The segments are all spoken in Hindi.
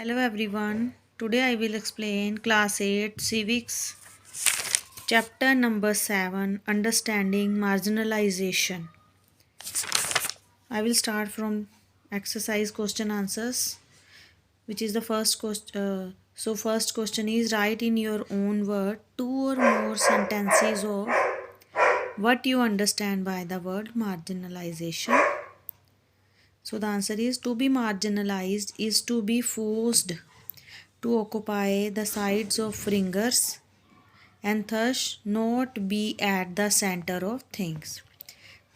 Hello everyone. Today I will explain class 8 civics chapter number 7 understanding marginalization. I will start from exercise question answers which is the first question. First question is write in your own word two or more sentences of what you understand by the word marginalization. So the answer is to be marginalized is to be forced to occupy the sides of ringers and thus not be at the center of things.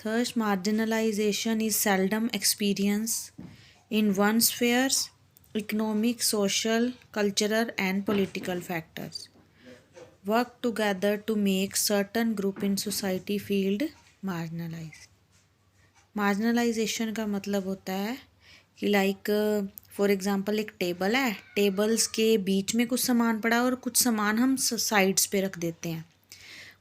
Thus, marginalization is seldom experienced in one spheres, economic, social, cultural, and political factors work together to make certain group in society feel marginalized. Marginalisation का मतलब होता है कि लाइक फॉर एग्जांपल एक टेबल है, टेबल्स के बीच में कुछ सामान पड़ा और कुछ सामान हम साइड्स पे रख देते हैं।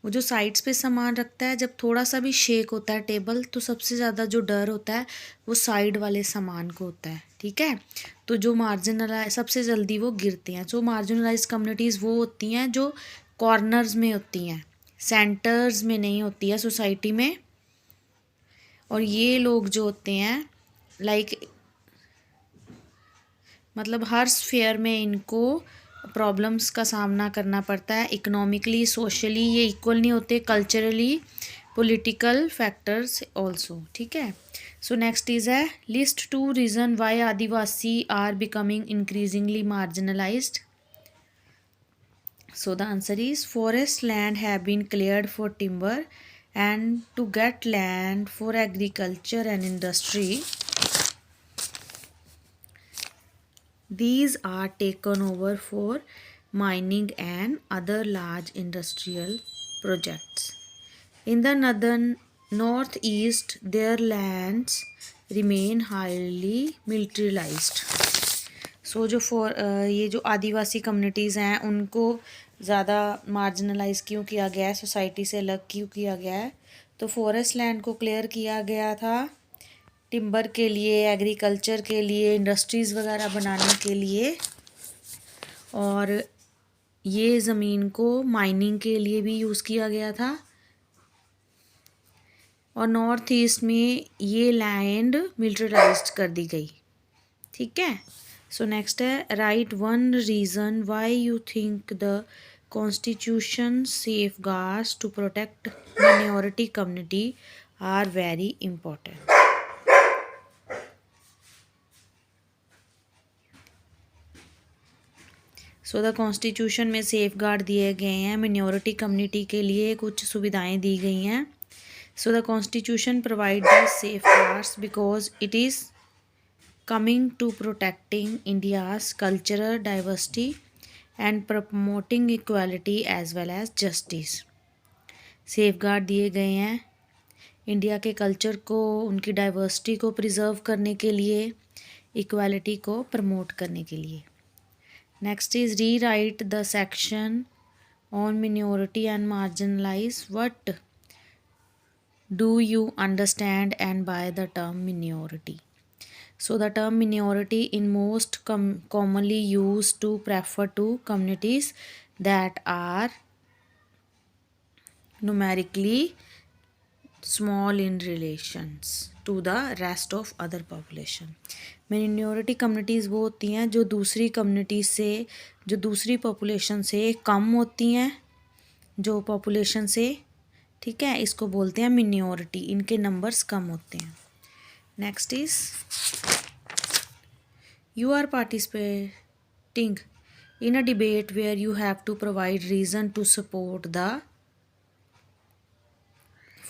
वो जो साइड्स पे सामान रखता है, जब थोड़ा सा भी शेक होता है टेबल तो सबसे ज़्यादा जो डर होता है वो साइड वाले सामान को होता है। ठीक है, तो जो मार्जिनलाइज सबसे जल्दी वो गिरते हैं। जो मार्जिनलाइज कम्युनिटीज़ वो होती हैं जो कॉर्नर्स में होती हैं, सेंटर्स में नहीं होती है सोसाइटी में। और ये लोग जो होते हैं लाइक मतलब हर स्फेयर में इनको प्रॉब्लम्स का सामना करना पड़ता है। इकोनॉमिकली, सोशली ये इक्वल नहीं होते, कल्चरली, पॉलिटिकल फैक्टर्स ऑल्सो। ठीक है, सो नेक्स्ट इज है list 2 reason why Adivasi are becoming increasingly marginalised. So the answer is forest land have been cleared for timber and to get land for agriculture and industry. These are taken over for mining and other large industrial projects. In the northeast, their lands remain highly militarized. सो ये जो आदिवासी कम्युनिटीज़ हैं उनको ज़्यादा मार्जिनलाइज क्यों किया गया है, सोसाइटी से अलग क्यों किया गया है? तो फॉरेस्ट लैंड को क्लियर किया गया था टिम्बर के लिए, एग्रीकल्चर के लिए, इंडस्ट्रीज़ वगैरह बनाने के लिए, और ये ज़मीन को माइनिंग के लिए भी यूज़ किया गया था। और नॉर्थ ईस्ट में ये लैंड मिलिटराइज्ड कर दी गई। ठीक है, सो नेक्स्ट है right one reason why you think the constitution safeguards to protect minority community are very important. So the constitution में सेफ गार्ड दिए गए हैं, माइनॉरिटी कम्युनिटी के लिए कुछ सुविधाएं दी गई हैं। सो the constitution provide the safe guards because it is coming to protecting India's cultural diversity and promoting equality as well as justice. Safeguard दिए गए हैं इंडिया के कल्चर को, उनकी डाइवर्सिटी को प्रिजर्व करने के लिए, इक्वालिटी को प्रमोट करने के लिए। Next is rewrite the section on minority and marginalise. What do you understand and by the term minority? So the term minority in most commonly used to refer to communities that are numerically small in relations to the rest of other population. Minority communities वो होती हैं जो दूसरी कम्युनिटी से, जो दूसरी पॉपुलेशन से कम होती हैं, जो पॉपुलेशन से, ठीक है, इसको बोलते हैं मिनॉरिटी, इनके नंबर्स कम होते हैं। Next is you are participating in a debate where you have to provide reason to support the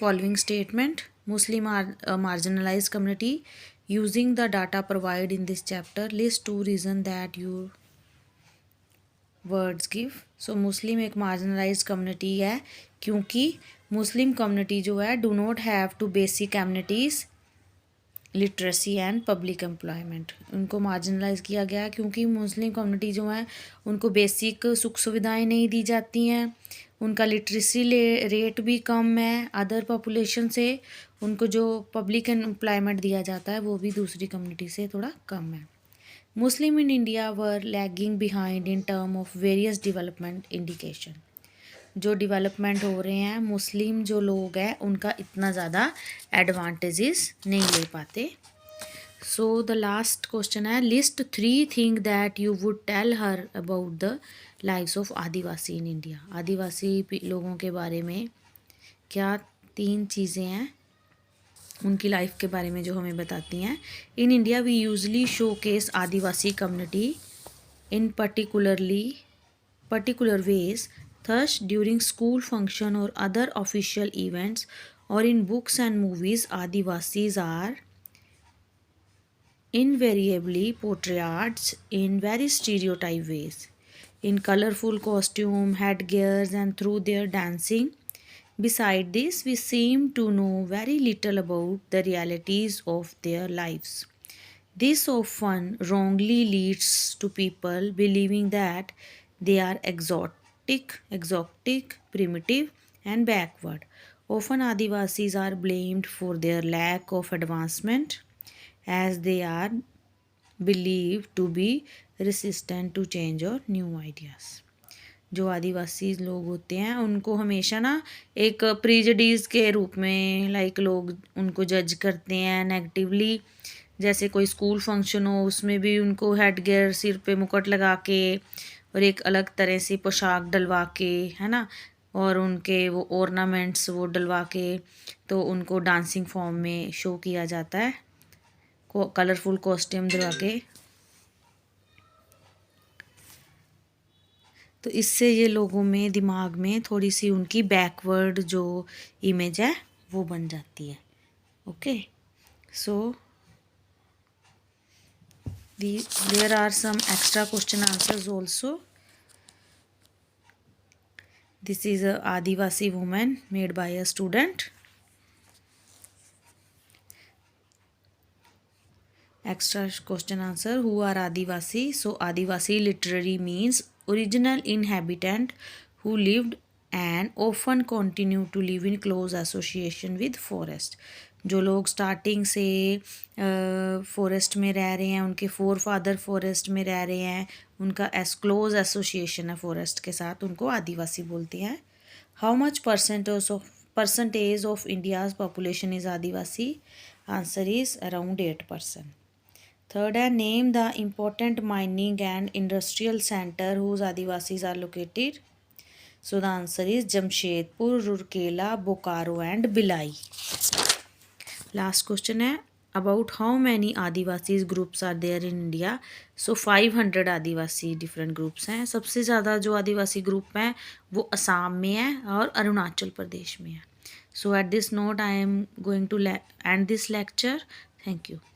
following statement. Muslim are a marginalized community. Using the data provided in this chapter, list 2 reasons that your words give. So मुस्लिम एक marginalized community है क्योंकि मुस्लिम community जो है do not have to basic amenities, literacy and public employment. उनको मार्जिनलाइज किया गया क्योंकि मुस्लिम कम्युनिटी जो है उनको बेसिक सुख सुविधाएं नहीं दी जाती हैं, उनका लिटरेसी रेट भी कम है अदर पॉपुलेशन से, उनको जो पब्लिक एम्प्लॉयमेंट दिया जाता है वो भी दूसरी कम्युनिटी से थोड़ा कम है। Muslim in India were lagging behind in term of various development indication. जो डेवलपमेंट हो रहे हैं मुस्लिम जो लोग हैं उनका इतना ज़्यादा एडवांटेजेस नहीं ले पाते. सो द लास्ट क्वेश्चन है list 3 thing that you would tell her about the lives of adivasi in India. Adivasi लोगों के बारे में क्या 3 चीज़ें हैं उनकी लाइफ के बारे में जो हमें बताती हैं. In India we usually showcase Adivasi community in particular ways. Thus, during school function or other official events or in books and movies, Adivasis are invariably portrayed in very stereotype ways, in colorful costume, headgears, and through their dancing. Beside this, we seem to know very little about the realities of their lives. This often wrongly leads to people believing that they are exotic, primitive, and backward. Often, Adivasis are blamed for their lack of advancement as they are believed to be resistant to change or new ideas. जो आदिवासी लोग होते हैं उनको हमेशा ना एक प्रीजडीज के रूप में लोग उनको जज करते हैं नेगेटिवली. जैसे कोई स्कूल फंक्शन हो उसमें भी उनको हेड गियर सिर पे मुकुट लगा के और एक अलग तरह से पोशाक डलवा के है ना और उनके वो ऑर्नामेंट्स वो डलवा के तो उनको डांसिंग फॉर्म में शो किया जाता है कलरफुल कॉस्ट्यूम डलवा के. तो इससे ये लोगों में दिमाग में थोड़ी सी उनकी बैकवर्ड जो इमेज है वो बन जाती है. Okay so there are some extra question answers also. This is a Adivasi woman made by a student. Extra question answer. Who are Adivasi? So Adivasi literally means original inhabitant who lived and often continue to live in close association with forest. जो लोग स्टार्टिंग से फॉरेस्ट में रह रहे हैं उनके फोर फादर फॉरेस्ट में रह रहे हैं उनका क्लोज एसोसिएशन है फॉरेस्ट के साथ उनको आदिवासी बोलते हैं. How much percentage of India's population is adivasi. Answer is around 8%. Third है name the important mining and industrial centre whose adivasis are located. So the answer is Jamshedpur, Rourkela, Bokaro and Bhilai. Last question है about how many adivasi groups are there in India. So 500 adivasi different groups हैं. सबसे ज़्यादा जो आदिवासी ग्रुप हैं वो असम में है और अरुणाचल प्रदेश में है. So at this note I am going to end this lecture. Thank you.